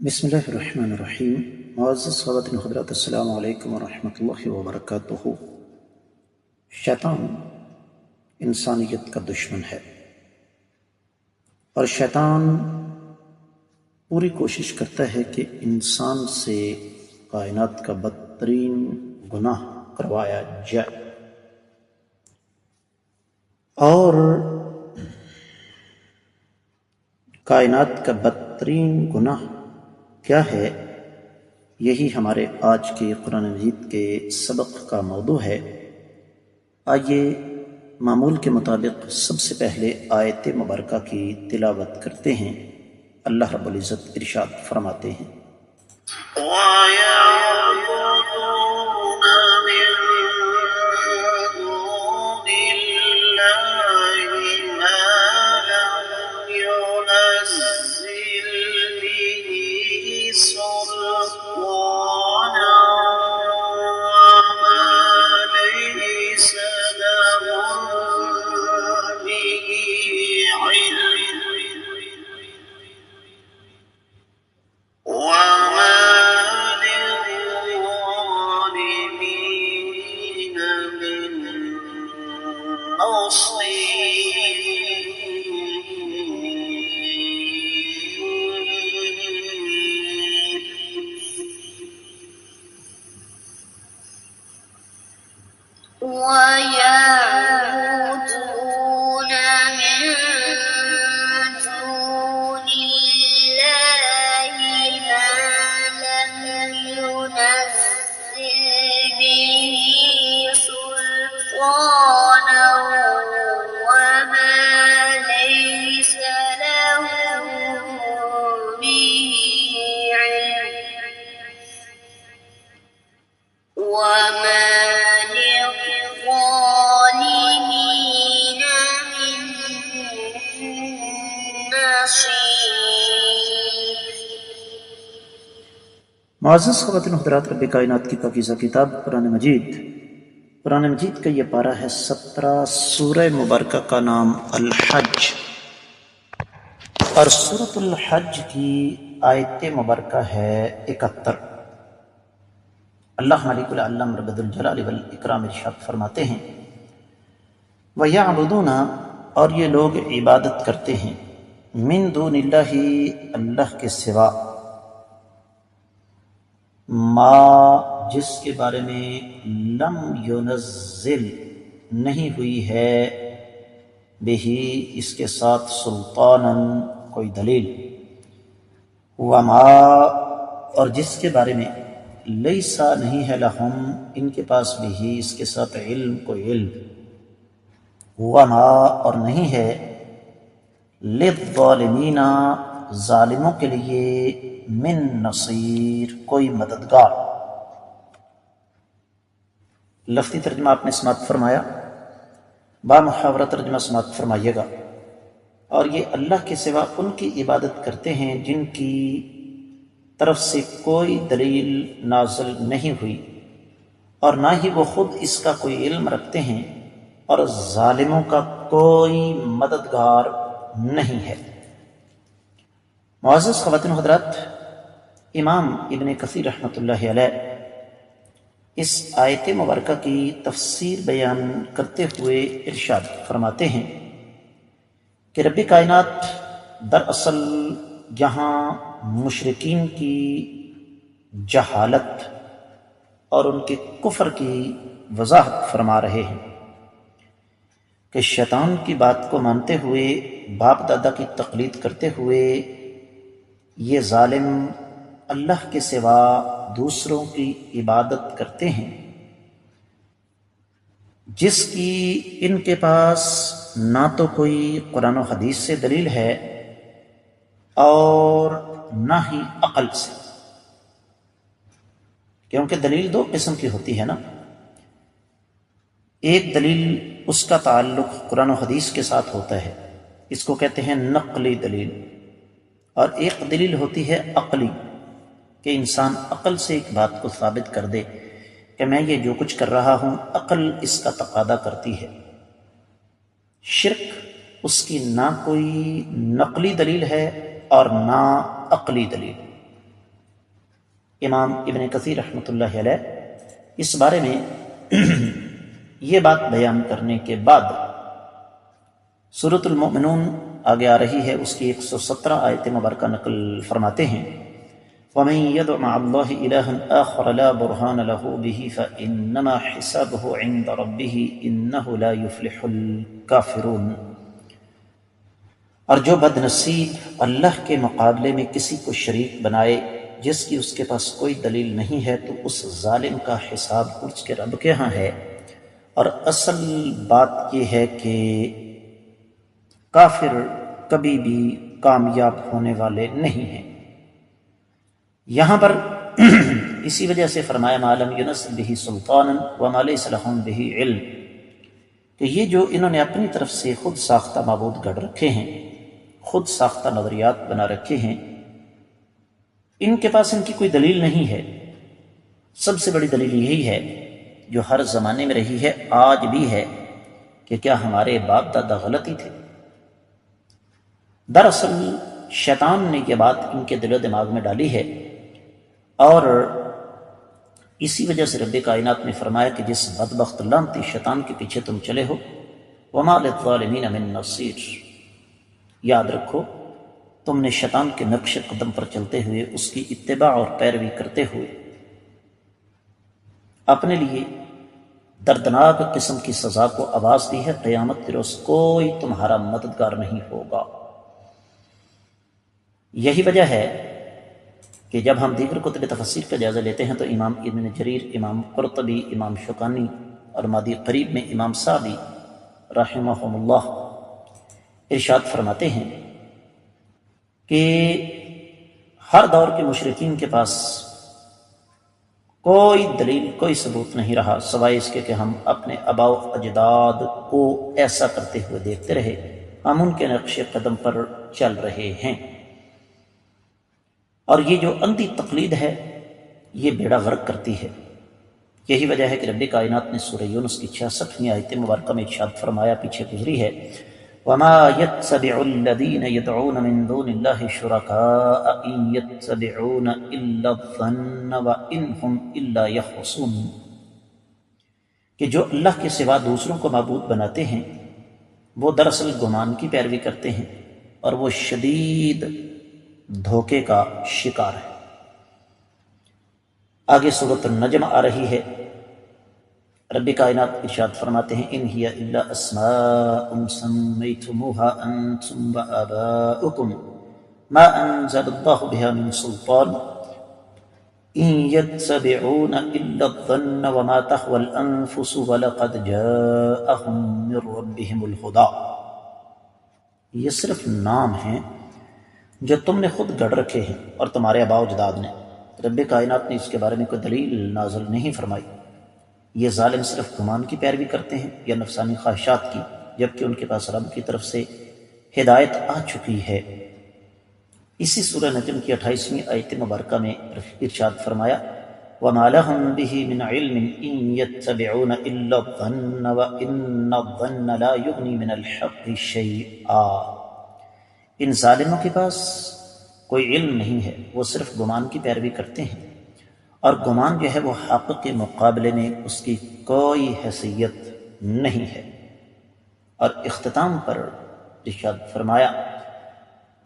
بسم اللہ الرحمن الرحیم۔ معزز خواتین و حضرات، السلام علیکم ورحمۃ اللہ وبرکاتہ۔ شیطان انسانیت کا دشمن ہے، اور شیطان پوری کوشش کرتا ہے کہ انسان سے کائنات کا بدترین گناہ کروایا جائے۔ اور کائنات کا بدترین گناہ کیا ہے، یہی ہمارے آج کے قرآن مجید کے سبق کا موضوع ہے۔ آئیے معمول کے مطابق سب سے پہلے آیت مبارکہ کی تلاوت کرتے ہیں۔ اللہ رب العزت ارشاد فرماتے ہیں، وَيَعْبُدُونَ مِن دُونِ اللَّهِ مَا لَمْ يُنَزِّلْ بِهِ سُلْطَانًا وَمَا لَيْسَ لَهُم بِهِ عِلْمٌ وَمَا لِلظَّالِمِينَ مِن نَّصِيرٍ۔ معزز خواتین و حضرات، رب کائنات کی پاکیزہ کتاب قرآن مجید کا یہ پارہ ہے 17۔ سورہ مبارکہ کا نام الحج، اور سورۃ الحج کی آیت مبارکہ ہے 71۔ اللہ ملک العلم رب الجلال والاکرام ارشاد فرماتے ہیں، وَيَعْبُدُونَ، اور یہ لوگ عبادت کرتے ہیں، من دون اللہ، اللہ کے سوا، ما، جس کے بارے میں لم ينزل، نہیں ہوئی ہے، بہی، اس کے ساتھ، سلطاناً، کوئی دلیل، وما، اور جس کے بارے میں لیسا، نہیں ہے، لہم، ان کے پاس، بھی، اس کے ساتھ، علم، کوئی علم، وما، اور نہیں ہے، للظالمین، ظالموں کے لیے، من نصیر، کوئی مددگار۔ لفظی ترجمہ آپ نے سماعت فرمایا، با محاورہ ترجمہ سماعت فرمائیے گا۔ اور یہ اللہ کے سوا ان کی عبادت کرتے ہیں جن کی طرف سے کوئی دلیل نازل نہیں ہوئی، اور نہ ہی وہ خود اس کا کوئی علم رکھتے ہیں، اور ظالموں کا کوئی مددگار نہیں ہے۔ معزز خواتین و حضرات، امام ابن کثیر رحمۃ اللہ علیہ اس آیت مبارکہ کی تفسیر بیان کرتے ہوئے ارشاد فرماتے ہیں کہ رب کائنات دراصل یہاں مشرکین کی جہالت اور ان کے کفر کی وضاحت فرما رہے ہیں کہ شیطان کی بات کو مانتے ہوئے، باپ دادا کی تقلید کرتے ہوئے، یہ ظالم اللہ کے سوا دوسروں کی عبادت کرتے ہیں، جس کی ان کے پاس نہ تو کوئی قرآن و حدیث سے دلیل ہے اور نہ ہی عقل سے، کیونکہ دلیل دو قسم کی ہوتی ہے نا۔ ایک دلیل، اس کا تعلق قرآن و حدیث کے ساتھ ہوتا ہے، اس کو کہتے ہیں نقلی دلیل، اور ایک دلیل ہوتی ہے عقلی، کہ انسان عقل سے ایک بات کو ثابت کر دے کہ میں یہ جو کچھ کر رہا ہوں، عقل اس کا تقاضا کرتی ہے۔ شرک اس کی نہ کوئی نقلی دلیل ہے اور نہ عقلی دلیل، امام ابن کثیر رحمۃ اللہ علیہ اس بارے میں یہ بات بیان کرنے کے بعد سورۃ المؤمنون آگے آ رہی ہے، اس کی 117 آیت مبارکہ نقل فرماتے ہیں، وَمَن يَدْعُ مَعَ اللَّهِ إِلَٰهًا آخَرَ لَا بُرْهَانَ لَهُ بِهِ فَإِنَّمَا حِسَابُهُ عِندَ رَبِّهِ إِنَّهُ لَا يُفْلِحُ الْكَافِرُونَ۔ اور جو بد نصیب اللہ کے مقابلے میں کسی کو شریک بنائے جس کی اس کے پاس کوئی دلیل نہیں ہے، تو اس ظالم کا حساب اس کے رب کے ہاں ہے، اور اصل بات یہ ہے کہ کافر کبھی بھی کامیاب ہونے والے نہیں ہیں۔ یہاں پر اسی وجہ سے فرمایا مَا لَمْ يُنَزِّلْ بِهِ سُلْطَانًا وَمَا لَيْسَ لَهُم بِهِ عِلْمٌ، کہ یہ جو انہوں نے اپنی طرف سے خود ساختہ معبود گڑھ رکھے ہیں، خود ساختہ نظریات بنا رکھے ہیں، ان کے پاس ان کی کوئی دلیل نہیں ہے۔ سب سے بڑی دلیل یہی ہے جو ہر زمانے میں رہی ہے، آج بھی ہے، کہ کیا ہمارے باپ دادا غلطی تھے؟ دراصل شیطان نے یہ بات ان کے دل و دماغ میں ڈالی ہے، اور اسی وجہ سے رب کائنات نے فرمایا کہ جس بدبخت لعنتی شیطان کے پیچھے تم چلے ہو، وَمَا لِلظَّالِمِينَ مِن نَصِيرٍ، یاد رکھو تم نے شیطان کے نقش قدم پر چلتے ہوئے، اس کی اتباع اور پیروی کرتے ہوئے اپنے لیے دردناک قسم کی سزا کو آواز دی ہے۔ قیامت کے روز کوئی تمہارا مددگار نہیں ہوگا۔ یہی وجہ ہے کہ جب ہم دیگر کتب تفسیر کا جائزہ لیتے ہیں تو امام ابن جریر، امام قرطبی، امام شوکانی اور مادی قریب میں امام سعدی رحمہم اللہ ارشاد فرماتے ہیں کہ ہر دور کے مشرکین کے پاس کوئی دلیل، کوئی ثبوت نہیں رہا سوائے اس کے کہ ہم اپنے آباء و اجداد کو ایسا کرتے ہوئے دیکھتے رہے، ہم ان کے نقش قدم پر چل رہے ہیں۔ اور یہ جو اندھی تقلید ہے یہ بیڑا غرق کرتی ہے۔ یہی وجہ ہے کہ رب کائنات نے سورہ یونس کی 66ویں آیت مبارکہ میں ارشاد فرمایا، پیچھے گزری ہے، وَمَا يَتَّبِعُ الَّذِينَ يَدْعُونَ مِن دُونِ اللَّهِ شُرَكَاءَ إِن يَتَّبِعُونَ إِلَّا الظَّنَّ وَإِنْ هُمْ إِلَّا يَخْرُصُونَ، کہ جو اللہ کے سوا دوسروں کو معبود بناتے ہیں وہ دراصل گمان کی پیروی کرتے ہیں، اور وہ شدید دھوکے کا شکار ہے۔ آگے سورۃ النجم آ رہی ہے، رب کائنات ارشاد فرماتے ہیں، ان ہی الا اسماء سمیتموها انتم وآباؤکم ما انزل اللہ بها من سلطان ان يتبعون الا الظن وما تهوى الانفس ولقد جاءهم من ربهم الهدى۔ یہ صرف نام ہیں جو تم نے خود گڑھ رکھے ہیں اور تمہارے آباء و اجداد نے، رب کائنات نے اس کے بارے میں کوئی دلیل نازل نہیں فرمائی۔ یہ ظالم صرف گمان کی پیروی کرتے ہیں یا نفسانی خواہشات کی، جبکہ ان کے پاس رب کی طرف سے ہدایت آ چکی ہے۔ اسی سورہ نجم کی 28ویں آیت مبارکہ میں ارشاد فرمایا، وَمَا لَهُم بِهِ مِنْ عِلْمٍ إِن يَتَّبِعُونَ إِلَّا الظَّنَّ وَإِنَّ الظَّنَّ لَا يُغْنِي مِنَ الْحَقِّ شَيْئًا۔ ان ظالموں کے پاس کوئی علم نہیں ہے، وہ صرف گمان کی پیروی کرتے ہیں، اور گمان جو ہے وہ حق کے مقابلے میں اس کی کوئی حیثیت نہیں ہے۔ اور اختتام پر ارشاد فرمایا،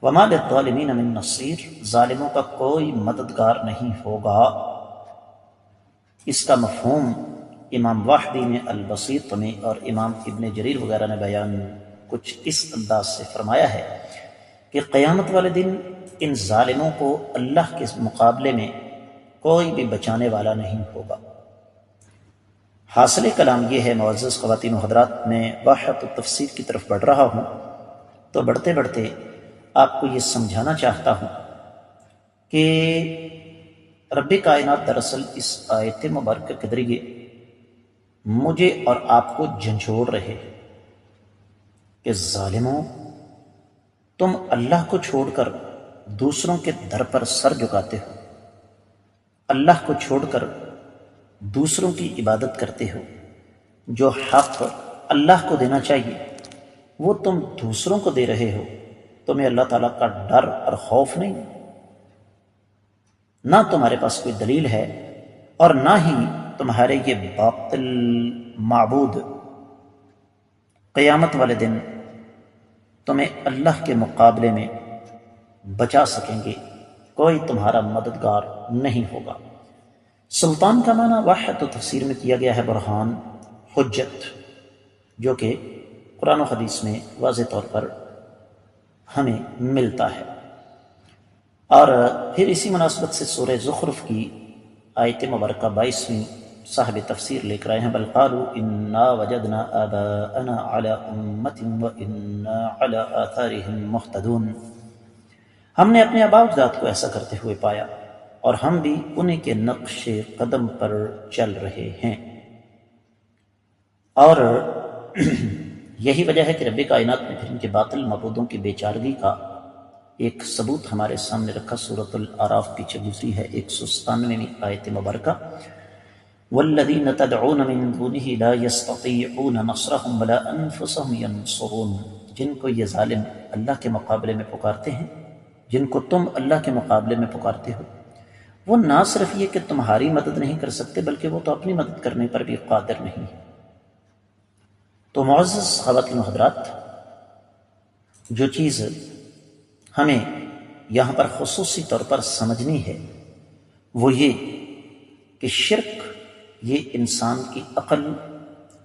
وَمَا لِلظَّالِمِينَ مِن نَصِيرٍ، ظالموں کا کوئی مددگار نہیں ہوگا۔ اس کا مفہوم امام واحدی نے البسیط میں اور امام ابن جریر وغیرہ نے بیان کچھ اس انداز سے فرمایا ہے کہ قیامت والے دن ان ظالموں کو اللہ کے مقابلے میں کوئی بھی بچانے والا نہیں ہوگا۔ حاصل کلام یہ ہے معزز خواتین و حضرات، میں واحد التفسیر کی طرف بڑھ رہا ہوں تو بڑھتے بڑھتے آپ کو یہ سمجھانا چاہتا ہوں کہ رب کائنات دراصل اس آیت مبارکہ کے ذریعے مجھے اور آپ کو جھنجھوڑ رہے کہ ظالموں، تم اللہ کو چھوڑ کر دوسروں کے در پر سر جھکاتے ہو، اللہ کو چھوڑ کر دوسروں کی عبادت کرتے ہو، جو حق اللہ کو دینا چاہیے وہ تم دوسروں کو دے رہے ہو، تمہیں اللہ تعالیٰ کا ڈر اور خوف نہیں؟ نہ تمہارے پاس کوئی دلیل ہے اور نہ ہی تمہارے یہ باطل معبود قیامت والے دن تمہیں اللہ کے مقابلے میں بچا سکیں گے، کوئی تمہارا مددگار نہیں ہوگا۔ سلطان کا معنی واحد و تفسیر میں کیا گیا ہے برہان، حجت، جو کہ قرآن و حدیث میں واضح طور پر ہمیں ملتا ہے۔ اور پھر اسی مناسبت سے سورہ زخرف کی آیت مبارکہ 22ویں صاحب تفسیر لے کر آئے ہیں، بل قالوا انا وجدنا آباءنا علی امۃ وانا علی آثارہم مہتدون، ہم نے اپنے آباء و اجداد کو ایسا کرتے ہوئے پایا اور ہم بھی انہیں کے نقش قدم پر چل رہے ہیں۔ اور یہی وجہ ہے کہ رب کائنات نے پھر ان کے باطل معبودوں کی بے چارگی کا ایک ثبوت ہمارے سامنے رکھا۔ سورۃ الاعراف پیچھے گزری ہے 197ویں آیت مبارکہ، والذین تدعون من دونہ لا یستطیعون نصرہم ولا انفسہم ینصرون، جن کو یہ ظالم اللہ کے مقابلے میں پکارتے ہیں، جن کو تم اللہ کے مقابلے میں پکارتے ہو، وہ نہ صرف یہ کہ تمہاری مدد نہیں کر سکتے بلکہ وہ تو اپنی مدد کرنے پر بھی قادر نہیں ہے۔ تو معزز خواتین و حضرات، جو چیز ہمیں یہاں پر خصوصی طور پر سمجھنی ہے وہ یہ کہ شرک یہ انسان کی عقل،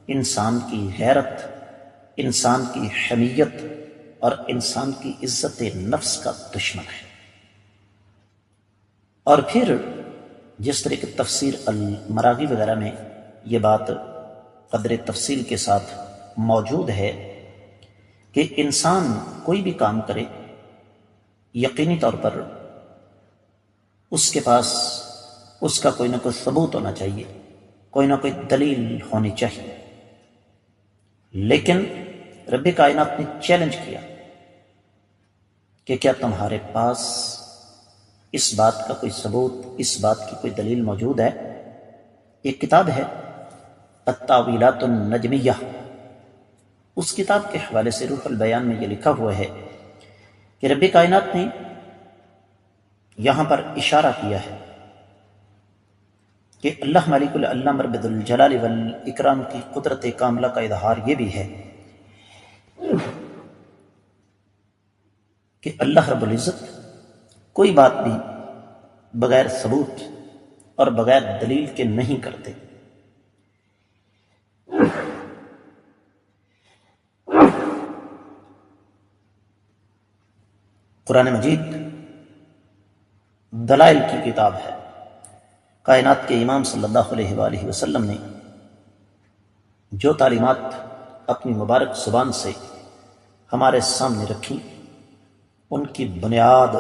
انسان کی غیرت، انسان کی حمیت اور انسان کی عزت نفس کا دشمن ہے۔ اور پھر جس طرح کی تفسیر المراغی وغیرہ میں یہ بات قدر تفصیل کے ساتھ موجود ہے کہ انسان کوئی بھی کام کرے یقینی طور پر اس کے پاس اس کا کوئی نہ کوئی ثبوت ہونا چاہیے، کوئی نہ کوئی دلیل ہونی چاہیے۔ لیکن رب کائنات نے چیلنج کیا کہ کیا تمہارے پاس اس بات کا کوئی ثبوت، اس بات کی کوئی دلیل موجود ہے؟ ایک کتاب ہے التاویلات النجمیہ، اس کتاب کے حوالے سے روح البیان میں یہ لکھا ہوا ہے کہ رب کائنات نے یہاں پر اشارہ کیا ہے کہ اللہ مالک اللہ مربد الجلال والاکرام کی قدرت کاملہ کا اظہار یہ بھی ہے کہ اللہ رب العزت کوئی بات بھی بغیر ثبوت اور بغیر دلیل کے نہیں کرتے۔ قرآن مجید دلائل کی کتاب ہے۔ کائنات کے امام صلی اللہ علیہ وآلہ وسلم نے جو تعلیمات اپنی مبارک زبان سے ہمارے سامنے رکھی ان کی بنیاد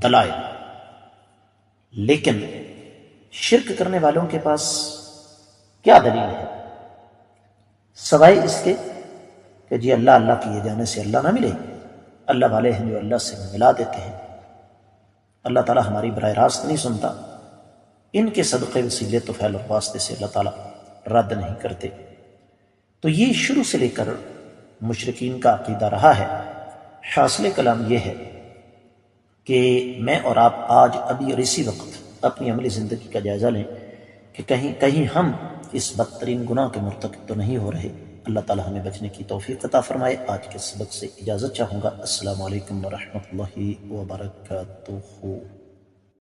دلائل، لیکن شرک کرنے والوں کے پاس کیا دلیل ہے سوائے اس کے کہ جی اللہ کیے جانے سے اللہ نہ ملے، اللہ والے ہیں جو اللہ سے ملا دیتے ہیں، اللہ تعالیٰ ہماری براہ راست نہیں سنتا، ان کے صدقے وسیلے تو فعل اور واسطے سے اللہ تعالیٰ رد نہیں کرتے۔ تو یہ شروع سے لے کر مشرکین کا عقیدہ رہا ہے۔ حاصل کلام یہ ہے کہ میں اور آپ آج ابھی اور اسی وقت اپنی عملی زندگی کا جائزہ لیں کہ کہیں ہم اس بدترین گناہ کے مرتکب تو نہیں ہو رہے۔ اللہ تعالیٰ ہمیں بچنے کی توفیق عطا فرمائے۔ آج کے سبق سے اجازت چاہوں گا۔ السلام علیکم ورحمۃ اللہ وبرکاتہ۔